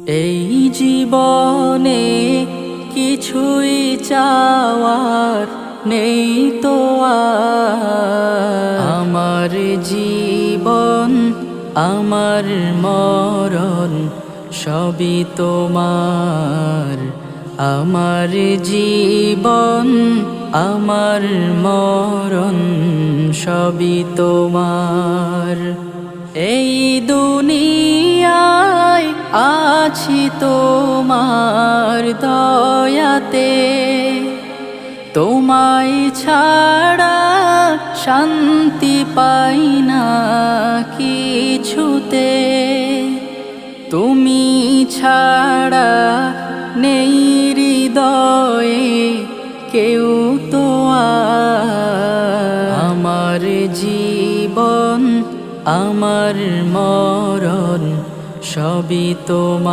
এই জীবনে কিছুই চাওয়ার নেই তো আর। আমার জীবন আমার মরণ সবই তোমার। আমার জীবন আমার মরণ সবই তোমার। এই দুনিয়ায় আছি তোমার দয়াতে, তোমায় ছাড়া শান্তি পাই না কিছুতে। তুমি ছাড়া নেই হৃদয়ে কেউ তো আর। আমার জীবন আমার মরণ সবই তোমার।